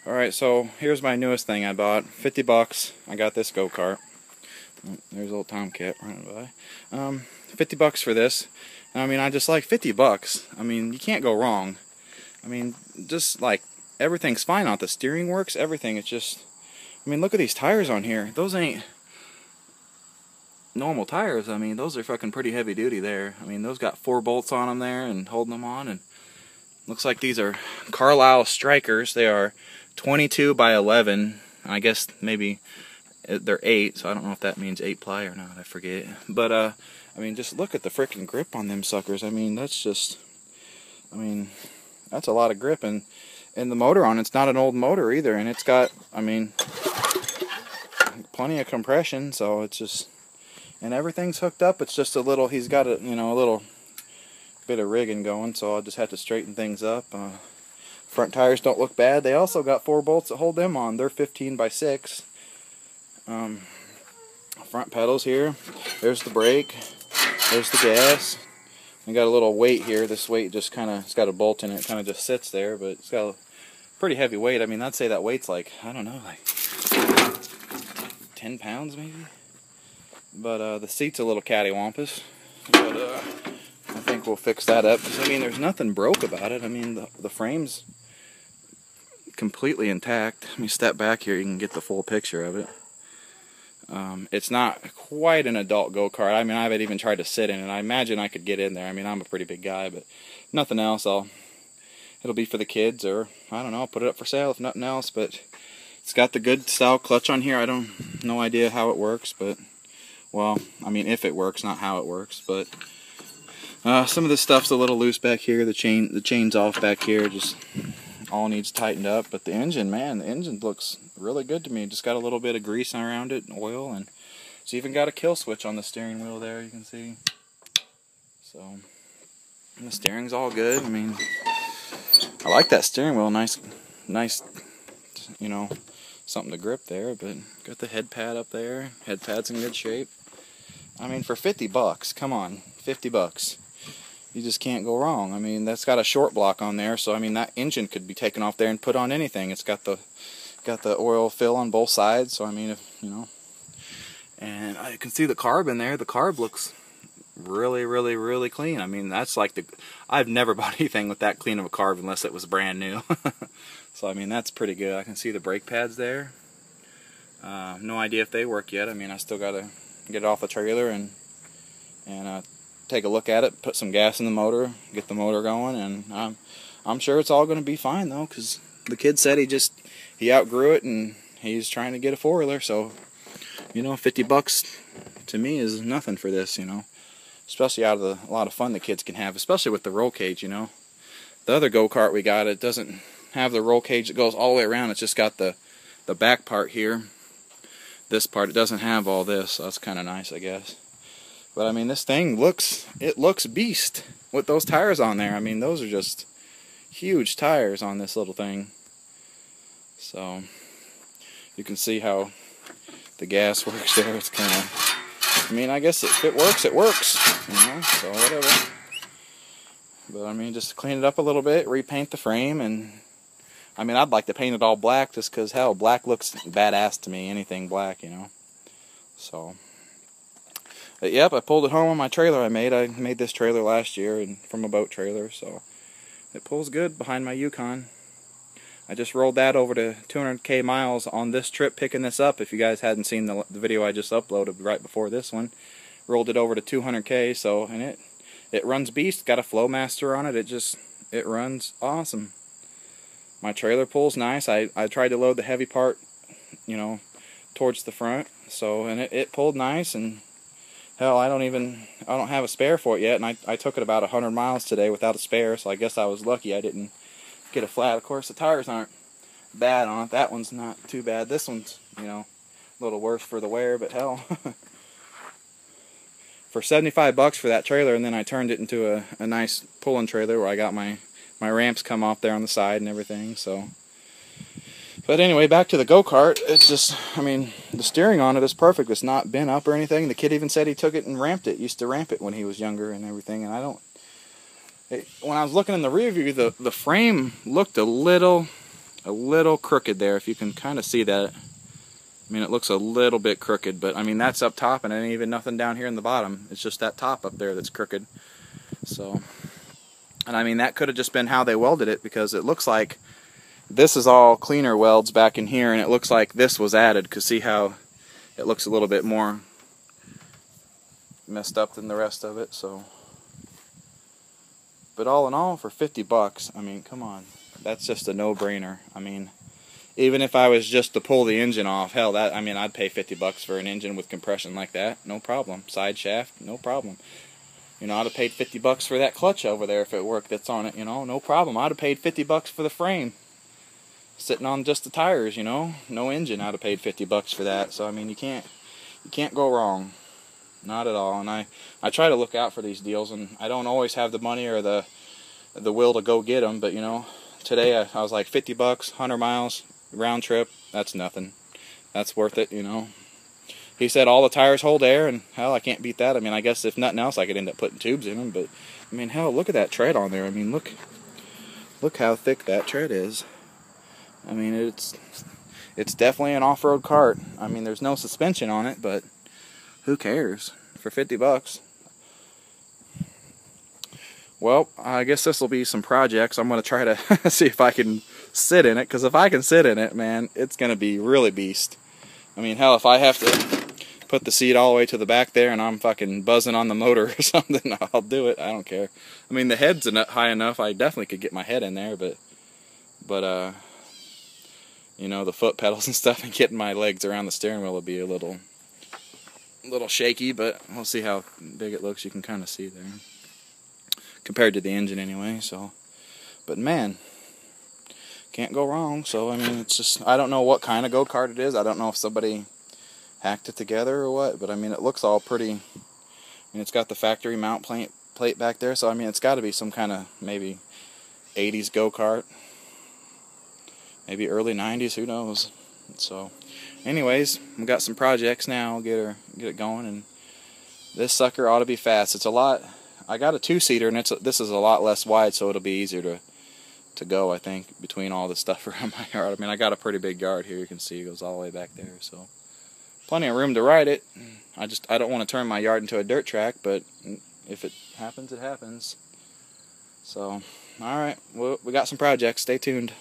Alright, so here's my newest thing I bought. 50 bucks. I got this go-kart. There's old Tomcat running by. 50 bucks for this. And I mean, I just like 50 bucks. I mean, you can't go wrong. I mean, just like everything's fine on it. The steering works, everything. It's just, I mean, look at these tires on here. Those ain't normal tires. I mean, those are fucking pretty heavy duty there. I mean, those got 4 bolts on them there and holding them on. And looks like these are Carlisle Strikers. They are 22 by 11. I guess maybe they're 8, so I don't know if that means 8 ply or not. I forget. But I mean, just look at the frickin' grip on them suckers. I mean, that's just, I mean, that's a lot of grip. And the motor on it's not an old motor either, and it's got, I mean, plenty of compression. So it's just, and everything's hooked up. It's just a little, he's got a, you know, a little bit of rigging going, so I'll just have to straighten things up. Front tires don't look bad. They also got 4 bolts that hold them on. They're 15 by 6. Front pedals here. There's the brake. There's the gas. We got a little weight here. This weight just kind of, it's got a bolt in it. It kind of just sits there, but it's got a pretty heavy weight. I mean, I'd say that weight's like, I don't know, like 10 pounds maybe. But the seat's a little cattywampus. But I think we'll fix that up. Because, I mean, there's nothing broke about it. I mean, the frame's completely intact. Let me step back here. You can get the full picture of it. It's not quite an adult go-kart. I mean, I haven't even tried to sit in it. I imagine I could get in there. I mean, I'm a pretty big guy, but nothing else. It'll be for the kids, or I don't know, I'll put it up for sale if nothing else. But it's got the good style clutch on here. I don't, no idea how it works, but well, I mean, if it works, not how it works. But some of this stuff's a little loose back here. The chain's off back here. Just all needs tightened up. But the engine, man, the engine looks really good to me. Just got a little bit of grease around it and oil, and it's even got a kill switch on the steering wheel there, you can see. So, and the steering's all good. I mean, I like that steering wheel. Nice, you know, something to grip there. But got the head pad up there. Head pad's in good shape. I mean, for 50 bucks, come on, 50 bucks. You just can't go wrong. I mean, that's got a short block on there, so I mean, that engine could be taken off there and put on anything. It's got the oil fill on both sides, so I mean, if you know, and I can see the carb in there. The carb looks really clean. I mean, that's like I've never bought anything with that clean of a carb unless it was brand new. So I mean, that's pretty good. I can see the brake pads there. No idea if they work yet. I mean, I still gotta get it off the trailer and take a look at it, put some gas in the motor, get the motor going, and I'm sure it's all going to be fine though, because the kid said he outgrew it and he's trying to get a 4-wheeler. So, you know, 50 bucks to me is nothing for this, you know, especially out of a lot of fun the kids can have, especially with the roll cage, you know. The other go-kart we got, it doesn't have the roll cage that goes all the way around. It's just got the back part here. This part, it doesn't have all this, so that's kind of nice, I guess. But I mean, this thing looks beast with those tires on there. I mean, those are just huge tires on this little thing. So you can see how the gas works there. It's kind of, I mean, I guess if it works, it works, you know, so whatever. But I mean, just clean it up a little bit, repaint the frame, and I mean, I'd like to paint it all black just because, hell, black looks badass to me, anything black, you know. So, but yep, I pulled it home on my trailer I made this trailer last year and from a boat trailer, so it pulls good behind my Yukon. I just rolled that over to 200k miles on this trip picking this up. If you guys hadn't seen the video I just uploaded right before this one, rolled it over to 200k, so, and it runs beast, got a Flowmaster on it. It runs awesome. My trailer pulls nice. I tried to load the heavy part, you know, towards the front, so, and it pulled nice. And hell, I don't have a spare for it yet, and I took it about 100 miles today without a spare, so I guess I was lucky I didn't get a flat. Of course, the tires aren't bad on it. That one's not too bad. This one's, you know, a little worse for the wear, but hell. For 75 bucks for that trailer, and then I turned it into a nice pulling trailer where I got my ramps come off there on the side and everything, so. But anyway, back to the go-kart. It's just, I mean, the steering on it is perfect. It's not bent up or anything. The kid even said he took it and ramped it. Used to ramp it when he was younger and everything, and I don't, when I was looking in the rear view, the frame looked a little a little crooked there, if you can kind of see that. I mean, it looks a little bit crooked, but I mean, that's up top and ain't even nothing down here in the bottom. It's just that top up there that's crooked. So, and I mean, that could have just been how they welded it, because it looks like this is all cleaner welds back in here, and it looks like this was added, because see how it looks a little bit more messed up than the rest of it. So, but all in all, for 50 bucks, I mean, come on, that's just a no-brainer. I mean, even if I was just to pull the engine off, hell, that, I mean, I'd pay 50 bucks for an engine with compression like that, no problem. Side shaft, no problem. You know, I'd have paid 50 bucks for that clutch over there if it worked that's on it, you know, no problem. I'd have paid 50 bucks for the frame sitting on just the tires, you know, no engine. I'd have paid 50 bucks for that. So I mean, you can't go wrong, not at all. And I try to look out for these deals, and I don't always have the money or the will to go get them, but you know, today I was like 50 bucks, 100 miles round trip, that's nothing. That's worth it, you know. He said all the tires hold air, and hell, I can't beat that. I mean, I guess if nothing else, I could end up putting tubes in them, but I mean, hell, look at that tread on there. I mean, look how thick that tread is. I mean, it's definitely an off-road cart. I mean, there's no suspension on it, but who cares for 50 bucks? Well, I guess this will be some projects. I'm going to try to see if I can sit in it, because if I can sit in it, man, it's going to be really beast. I mean, hell, if I have to put the seat all the way to the back there and I'm fucking buzzing on the motor or something, I'll do it. I don't care. I mean, the head's high enough, I definitely could get my head in there, but you know, the foot pedals and stuff and getting my legs around the steering wheel will be a little shaky, but we'll see how big it looks. You can kind of see there, compared to the engine anyway. So, but man, can't go wrong. So I mean, it's just, I don't know what kind of go-kart it is. I don't know if somebody hacked it together or what, but I mean, it looks all pretty. I mean, it's got the factory mount plate back there, so I mean, it's got to be some kind of maybe 80s go-kart, maybe early 90s, who knows. So anyways, we got some projects now. Get it going, and this sucker ought to be fast. It's a lot. I got a 2-seater, and this is a lot less wide, so it'll be easier to go, I think, between all the stuff around my yard. I mean, I got a pretty big yard here. You can see it goes all the way back there, so plenty of room to ride it. I don't want to turn my yard into a dirt track, but if it happens, it happens. So, alright, well, we got some projects. Stay tuned.